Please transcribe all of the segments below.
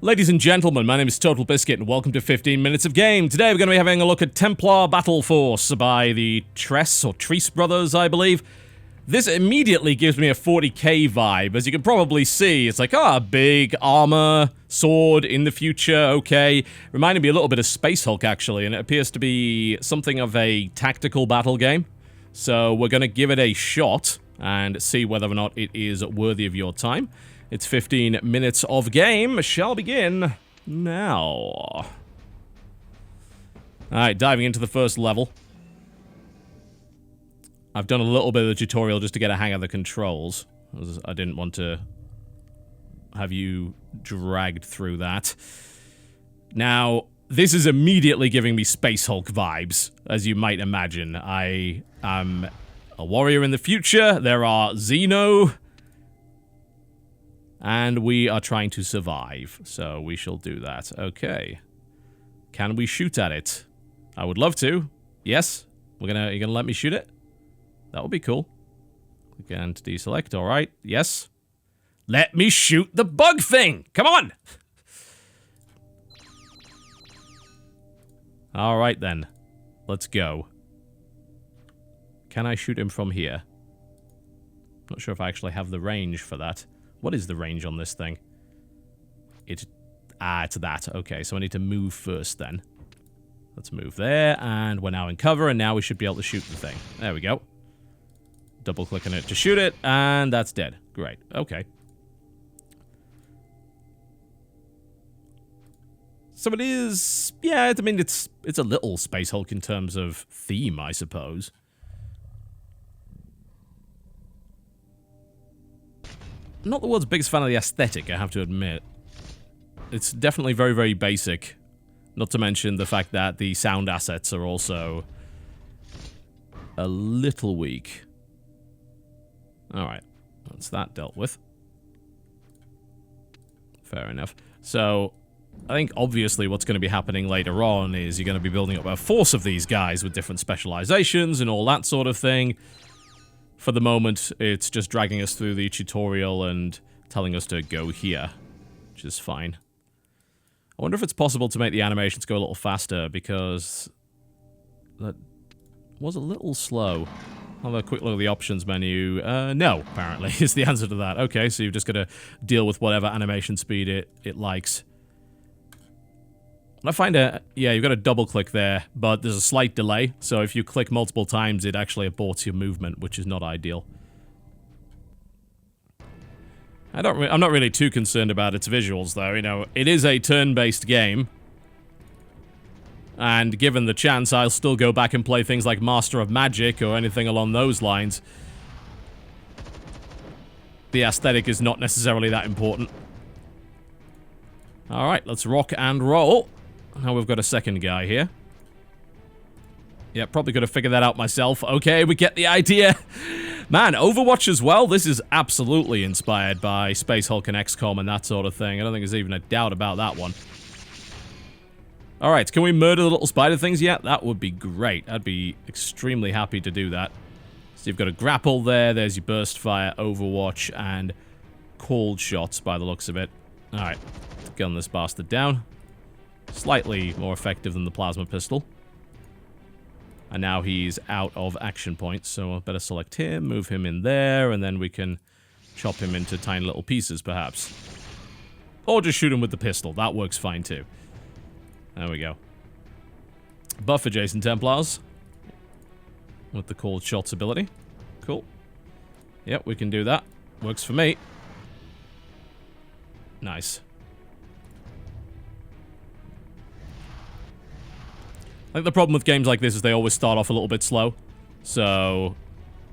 Ladies and gentlemen, my name is TotalBiscuit and welcome to 15 Minutes of Game. Today we're going to be having a look at Templar Battleforce by the Trese Brothers, I believe. This immediately gives me a 40k vibe. As you can probably see, it's like, big armor, sword in the future, okay. Reminded me a little bit of Space Hulk, actually, and it appears to be something of a tactical battle game. So we're going to give it a shot and see whether or not it is worthy of your time. It's 15 minutes of game. Shall begin now. Alright, diving into the first level. I've done a little bit of the tutorial just to get a hang of the controls. I didn't want to have you dragged through that. Now, this is immediately giving me Space Hulk vibes, as you might imagine. I am a warrior in the future. There are Xeno. And we are trying to survive, so we shall do that. Okay. Can we shoot at it? I would love to. Yes? You're gonna let me shoot it? That would be cool. Again, to deselect. Alright. Yes. Let me shoot the bug thing! Come on! Alright then. Let's go. Can I shoot him from here? Not sure if I actually have the range for that. What is the range on this thing? It's that. Okay, so I need to move first then. Let's move there, and we're now in cover, and now we should be able to shoot the thing. There we go. Double-click on it to shoot it, and that's dead. Great. Okay. So it is... Yeah, I mean, it's a little Space Hulk in terms of theme, I suppose. Not the world's biggest fan of the aesthetic, I have to admit. It's definitely very, very basic. Not to mention the fact that the sound assets are also a little weak. Alright, that's that dealt with. Fair enough. So, I think obviously what's going to be happening later on is you're going to be building up a force of these guys with different specializations and all that sort of thing. For the moment, it's just dragging us through the tutorial and telling us to go here, which is fine. I wonder if it's possible to make the animations go a little faster, because that was a little slow. I'll have a quick look at the options menu. No, apparently, is the answer to that. Okay, so you've just got to deal with whatever animation speed it likes. And I find you've got to double-click there, but there's a slight delay, so if you click multiple times, it actually aborts your movement, which is not ideal. I'm not really too concerned about its visuals, though. You know, it is a turn-based game, and given the chance, I'll still go back and play things like Master of Magic or anything along those lines. The aesthetic is not necessarily that important. Alright, let's rock and roll. Now we've got a second guy here. Yeah, probably could have figured that out myself. Okay, we get the idea. Man, Overwatch as well, this is absolutely inspired by Space Hulk and XCOM and that sort of thing. I don't think there's even a doubt about that one. Alright, can we murder the little spider things yet? That would be great. I'd be extremely happy to do that. So you've got a grapple there, there's your burst fire, Overwatch, and cold shots by the looks of it. Alright, let's gun this bastard down. Slightly more effective than the plasma pistol. And now he's out of action points, so I better select him, move him in there, and then we can chop him into tiny little pieces, perhaps. Or just shoot him with the pistol. That works fine, too. There we go. Buff adjacent Templars. With the cold shots ability. Cool. Yep, we can do that. Works for me. Nice. I think the problem with games like this is they always start off a little bit slow, so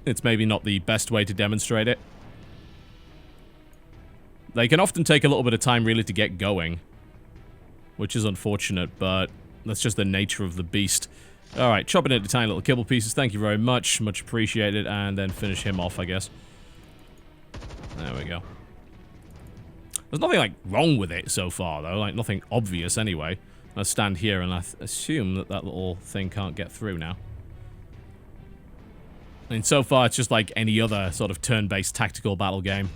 it's maybe not the best way to demonstrate it. They can often take a little bit of time really to get going, which is unfortunate, but that's just the nature of the beast. Alright, chopping it into tiny little kibble pieces, thank you very much, much appreciated, and then finish him off, I guess. There we go. There's nothing, like, wrong with it so far, though, like, nothing obvious anyway. I stand here and I assume that that little thing can't get through now. I mean, so far it's just like any other sort of turn-based tactical battle game.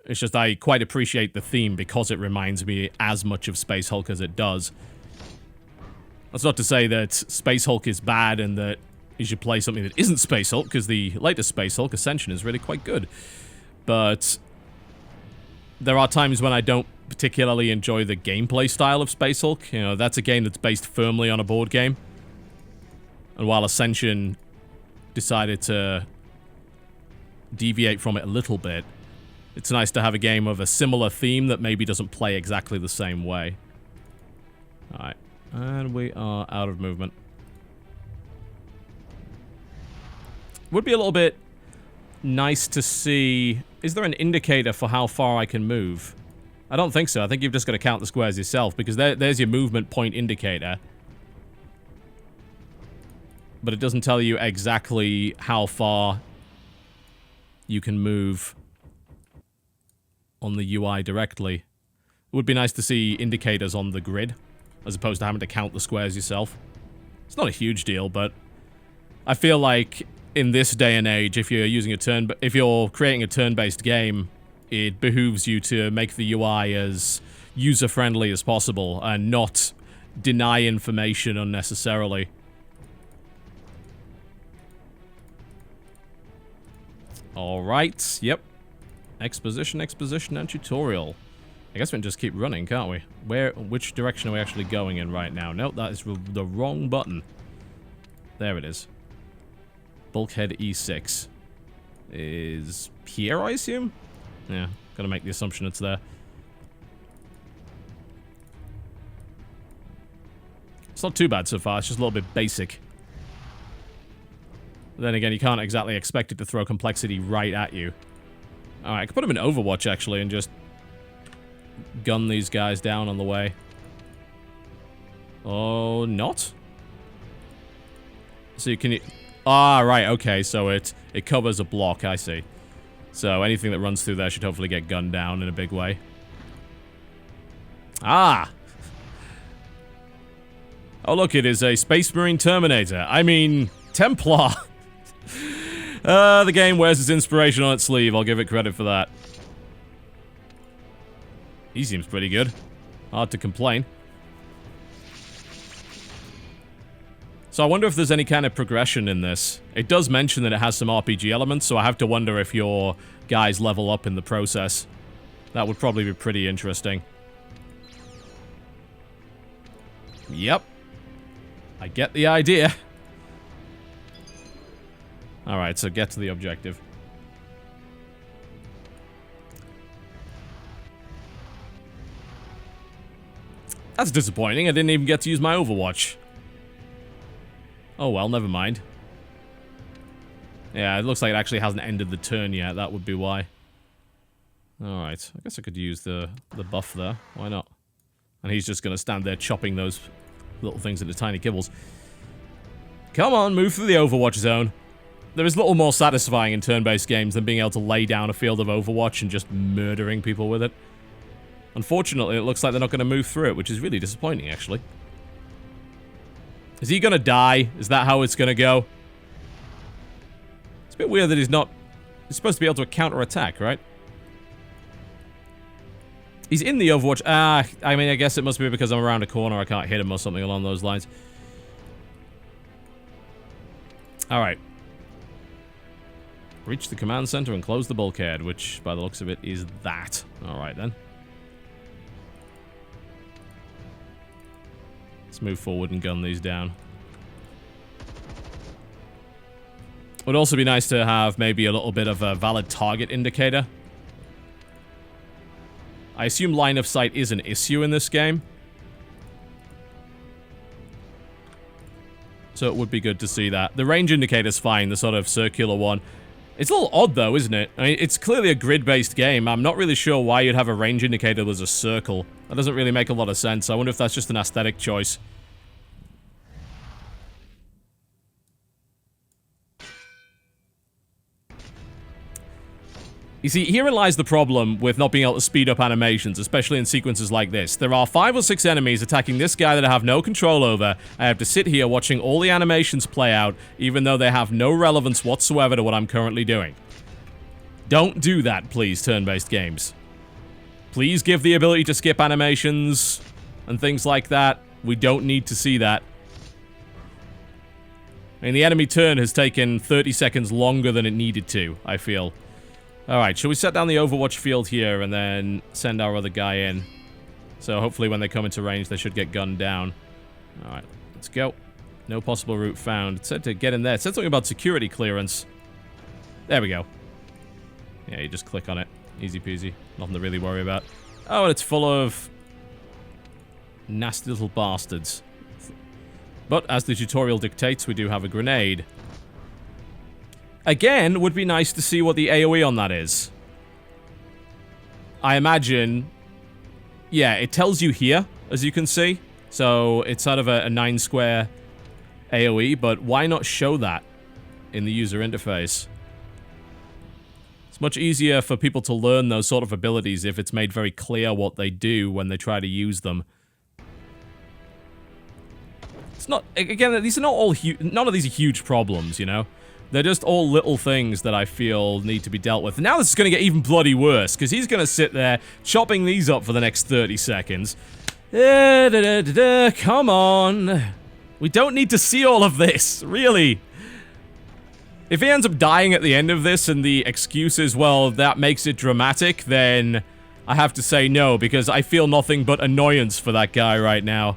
It's just I quite appreciate the theme because it reminds me as much of Space Hulk as it does. That's not to say that Space Hulk is bad and that you should play something that isn't Space Hulk, because the latest Space Hulk, Ascension, is really quite good. But there are times when I don't particularly enjoy the gameplay style of Space Hulk. You know, that's a game that's based firmly on a board game. And while Ascension decided to deviate from it a little bit, it's nice to have a game of a similar theme that maybe doesn't play exactly the same way. Alright, and we are out of movement. Would be a little bit nice to see... Is there an indicator for how far I can move? I don't think so. I think you've just got to count the squares yourself, because there's your movement point indicator. But it doesn't tell you exactly how far you can move on the UI directly. It would be nice to see indicators on the grid, as opposed to having to count the squares yourself. It's not a huge deal, but I feel like in this day and age, if you're creating a turn-based game, it behooves you to make the UI as user-friendly as possible and not deny information unnecessarily. Alright, yep. Exposition, and tutorial. I guess we can just keep running, can't we? Which direction are we actually going in right now? Nope, that is the wrong button. There it is. Bulkhead E6 is here, I assume? Yeah, gotta make the assumption it's there. It's not too bad so far, it's just a little bit basic. Then again, you can't exactly expect it to throw complexity right at you. Alright, I could put them in Overwatch, actually, and just gun these guys down on the way. Oh, not? So you can... Ah, right, okay, so it covers a block, I see. So anything that runs through there should hopefully get gunned down in a big way. Ah! Oh, look, it is a Space Marine Terminator. I mean, Templar. The game wears its inspiration on its sleeve. I'll give it credit for that. He seems pretty good. Hard to complain. So I wonder if there's any kind of progression in this. It does mention that it has some RPG elements, so I have to wonder if your guys level up in the process. That would probably be pretty interesting. Yep. I get the idea. Alright, so get to the objective. That's disappointing. I didn't even get to use my Overwatch. Oh well, never mind. Yeah, it looks like it actually hasn't ended the turn yet. That would be why. Alright, I guess I could use the buff there. Why not? And he's just going to stand there chopping those little things into tiny kibbles. Come on, move through the Overwatch zone. There is little more satisfying in turn-based games than being able to lay down a field of Overwatch and just murdering people with it. Unfortunately, it looks like they're not going to move through it, which is really disappointing, actually. Is he going to die? Is that how it's going to go? It's a bit weird that he's not... He's supposed to be able to counter-attack, right? He's in the Overwatch. I mean, I guess it must be because I'm around a corner. I can't hit him or something along those lines. Alright. Reach the command center and close the bulkhead, which, by the looks of it, is that. Alright, then. Let's move forward and gun these down. Would also be nice to have maybe a little bit of a valid target indicator. I assume line of sight is an issue in this game. So it would be good to see that. The range indicator's fine, the sort of circular one. It's a little odd though, isn't it? I mean, it's clearly a grid-based game. I'm not really sure why you'd have a range indicator that was a circle. That doesn't really make a lot of sense. I wonder if that's just an aesthetic choice. You see, herein lies the problem with not being able to speed up animations, especially in sequences like this. There are 5 or 6 enemies attacking this guy that I have no control over. I have to sit here watching all the animations play out, even though they have no relevance whatsoever to what I'm currently doing. Don't do that, please, turn-based games. Please give the ability to skip animations and things like that. We don't need to see that. I mean, the enemy turn has taken 30 seconds longer than it needed to, I feel. Alright, shall we set down the Overwatch field here and then send our other guy in? So hopefully when they come into range, they should get gunned down. Alright, let's go. No possible route found. It said to get in there. It said something about security clearance. There we go. Yeah, you just click on it. Easy peasy. Nothing to really worry about. Oh, and it's full of nasty little bastards. But as the tutorial dictates, we do have a grenade. Again, would be nice to see what the AoE on that is. I imagine... Yeah, it tells you here, as you can see. So, it's sort of a 9 square AoE, but why not show that in the user interface? It's much easier for people to learn those sort of abilities if it's made very clear what they do when they try to use them. It's not... Again, these are not all none of these are huge problems, you know? They're just all little things that I feel need to be dealt with. Now this is going to get even bloody worse, because he's going to sit there chopping these up for the next 30 seconds. Come on. We don't need to see all of this, really. If he ends up dying at the end of this and the excuse is, well, that makes it dramatic, then I have to say no, because I feel nothing but annoyance for that guy right now.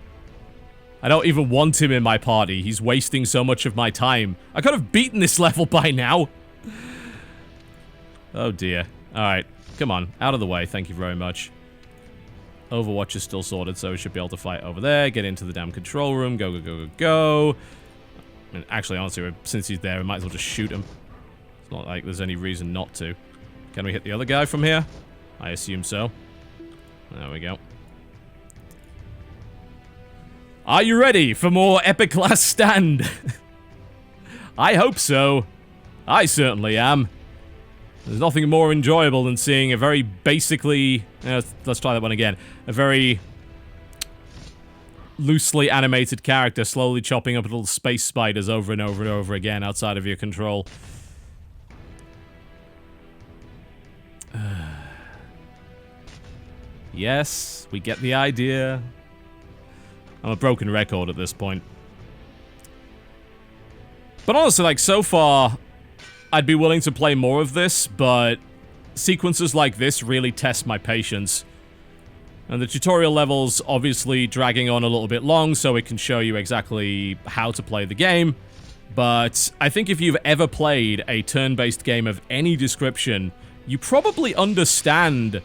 I don't even want him in my party. He's wasting so much of my time. I could have beaten this level by now. Oh dear. Alright, come on. Out of the way. Thank you very much. Overwatch is still sorted, so we should be able to fight over there. Get into the damn control room. Go, go, go, go, go. I mean, actually, honestly, since he's there, we might as well just shoot him. It's not like there's any reason not to. Can we hit the other guy from here? I assume so. There we go. Are you ready for more epic last stand? I hope so. I certainly am. There's nothing more enjoyable than seeing a very basically... let's try that one again. A very loosely animated character slowly chopping up little space spiders over and over and over again outside of your control. Yes, we get the idea. I'm a broken record at this point. But honestly, like, so far, I'd be willing to play more of this, but sequences like this really test my patience. And the tutorial level's obviously dragging on a little bit long, so it can show you exactly how to play the game. But I think if you've ever played a turn-based game of any description, you probably understand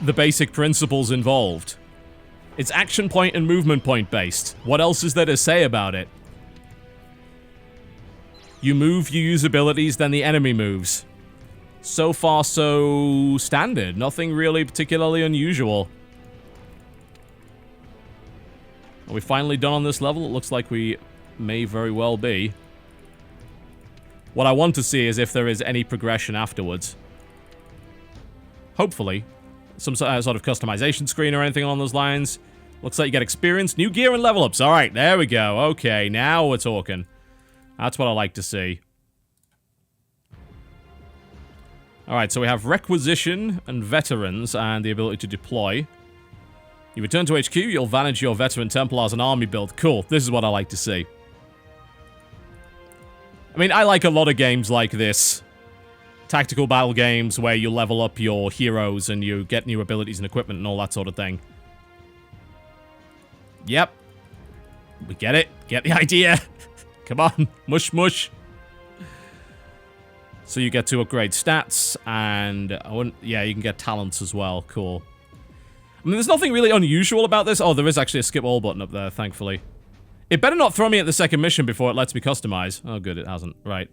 the basic principles involved. It's action point and movement point based. What else is there to say about it? You move, you use abilities, then the enemy moves. So far, so standard. Nothing really particularly unusual. Are we finally done on this level? It looks like we may very well be. What I want to see is if there is any progression afterwards. Hopefully. Some sort of customization screen or anything along those lines. Looks like you get experience, new gear, and level ups. Alright, there we go. Okay, now we're talking. That's what I like to see. Alright, so we have Requisition and Veterans and the ability to deploy. You return to HQ, you'll manage your Veteran Templars and army build. Cool, this is what I like to see. I mean, I like a lot of games like this. Tactical battle games where you level up your heroes and you get new abilities and equipment and all that sort of thing. Yep. We get it. Get the idea. Come on. Mush, mush. So you get to upgrade stats and... yeah, you can get talents as well. Cool. I mean, there's nothing really unusual about this. Oh, there is actually a skip all button up there, thankfully. It better not throw me at the second mission before it lets me customize. Oh, good, it hasn't. Right.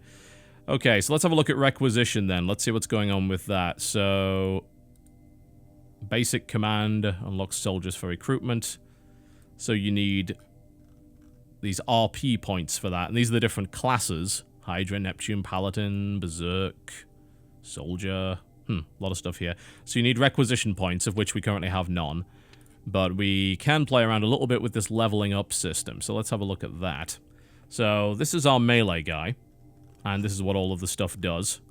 Okay, so let's have a look at Requisition then. Let's see what's going on with that. So, basic command unlocks soldiers for recruitment. So you need these RP points for that. And these are the different classes. Hydra, Neptune, Paladin, Berserk, Soldier. A lot of stuff here. So you need Requisition points, of which we currently have none. But we can play around a little bit with this leveling up system. So let's have a look at that. So this is our melee guy. And this is what all of the stuff does.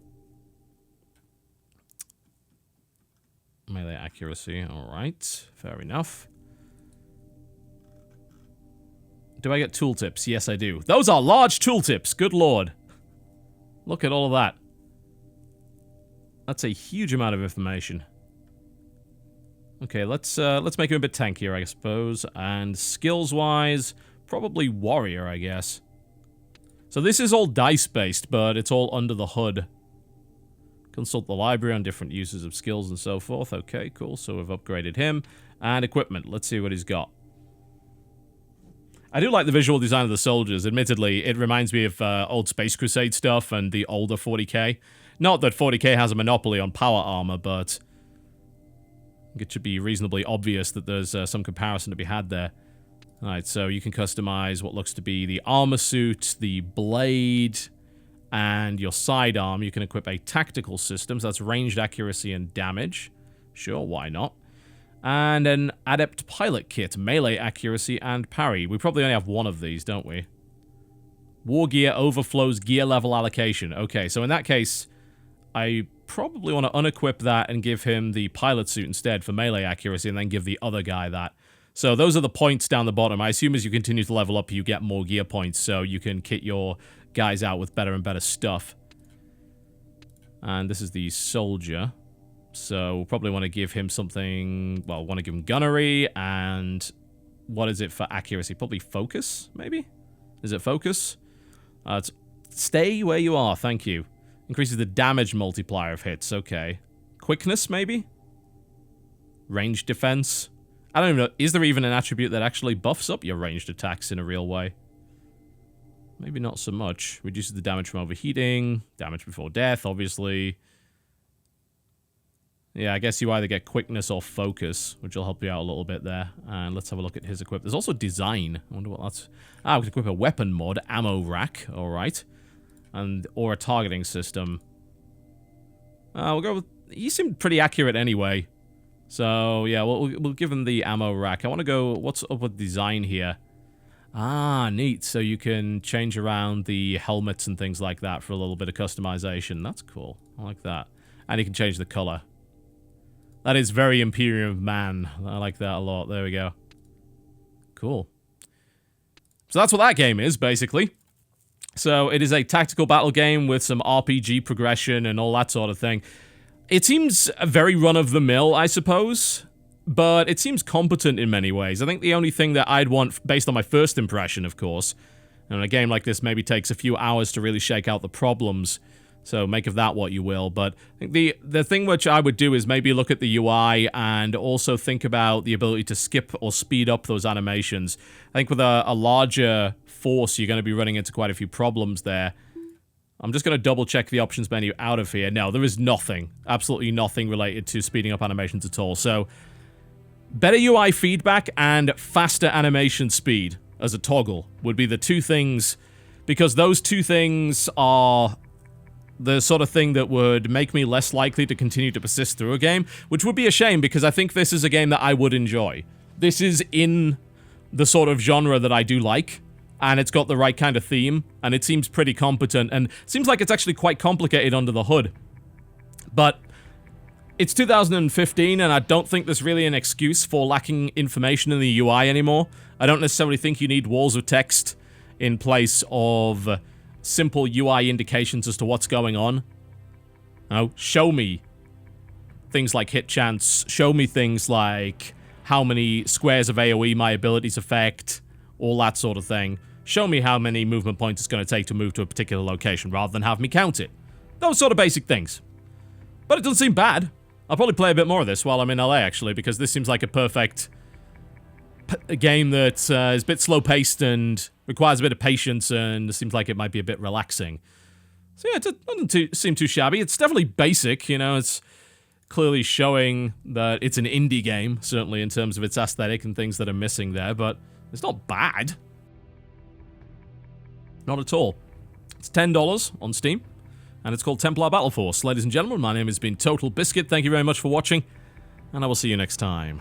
accuracy. Alright, fair enough. Do I get tooltips? Yes, I do. Those are large tooltips, good lord. Look at all of that. That's a huge amount of information. Okay, let's make him a bit tankier, I suppose. And skills-wise, probably warrior, I guess. So this is all dice-based, but it's all under the hood. Consult the library on different uses of skills and so forth. Okay, cool. So we've upgraded him. And equipment. Let's see what he's got. I do like the visual design of the soldiers. Admittedly, it reminds me of old Space Crusade stuff and the older 40k. Not that 40k has a monopoly on power armor, but it should be reasonably obvious that there's some comparison to be had there. Alright, so you can customize what looks to be the armor suit, the blade, and your sidearm. You can equip a tactical system, so that's ranged accuracy and damage. Sure, why not? And an adept pilot kit, melee accuracy and parry. We probably only have one of these, don't we? War gear overflows gear level allocation. Okay, so in that case, I probably want to unequip that and give him the pilot suit instead for melee accuracy and then give the other guy that. So those are the points down the bottom. I assume as you continue to level up, you get more gear points, so you can kit your guys out with better and better stuff. And this is the soldier. So we'll probably want to give him something... Well, want to give him gunnery, and... What is it for accuracy? Probably focus, maybe? Is it focus? It's stay where you are, thank you. Increases the damage multiplier of hits, okay. Quickness, maybe? Ranged defense? I don't even know, is there even an attribute that actually buffs up your ranged attacks in a real way? Maybe not so much. Reduces the damage from overheating, damage before death, obviously. Yeah, I guess you either get quickness or focus, which will help you out a little bit there. And let's have a look at his equip. There's also design. I wonder what that's... Ah, we can equip a weapon mod, ammo rack, alright. And, or a targeting system. We'll go with... He seemed pretty accurate anyway. So, yeah, we'll give him the ammo rack. I want to go... What's up with design here? Ah, neat. So you can change around the helmets and things like that for a little bit of customization. That's cool. I like that. And you can change the color. That is very Imperium Man. I like that a lot. There we go. Cool. So that's what that game is, basically. So it is a tactical battle game with some RPG progression and all that sort of thing. It seems very run-of-the-mill, I suppose, but it seems competent in many ways. I think the only thing that I'd want, based on my first impression, of course, and a game like this maybe takes a few hours to really shake out the problems, so make of that what you will, but I think the thing which I would do is maybe look at the UI and also think about the ability to skip or speed up those animations. I think with a larger force, you're going to be running into quite a few problems there. I'm just going to double check the options menu out of here. No, there is nothing, absolutely nothing related to speeding up animations at all. So, better UI feedback and faster animation speed as a toggle would be the two things, because those two things are the sort of thing that would make me less likely to continue to persist through a game, which would be a shame because I think this is a game that I would enjoy. This is in the sort of genre that I do like, and it's got the right kind of theme, and it seems pretty competent, and seems like it's actually quite complicated under the hood. But it's 2015, and I don't think there's really an excuse for lacking information in the UI anymore. I don't necessarily think you need walls of text in place of simple UI indications as to what's going on. Now, show me things like hit chance, show me things like how many squares of AoE my abilities affect, all that sort of thing. Show me how many movement points it's going to take to move to a particular location, rather than have me count it. Those sort of basic things. But it doesn't seem bad. I'll probably play a bit more of this while I'm in LA, actually, because this seems like a perfect game that is a bit slow-paced and requires a bit of patience, and seems like it might be a bit relaxing. So yeah, it doesn't seem too shabby. It's definitely basic, you know, it's clearly showing that it's an indie game, certainly in terms of its aesthetic and things that are missing there, but it's not bad. Not at all. It's $10 on Steam, and it's called Templar Battleforce. Ladies and gentlemen, my name has been TotalBiscuit. Thank you very much for watching, and I will see you next time.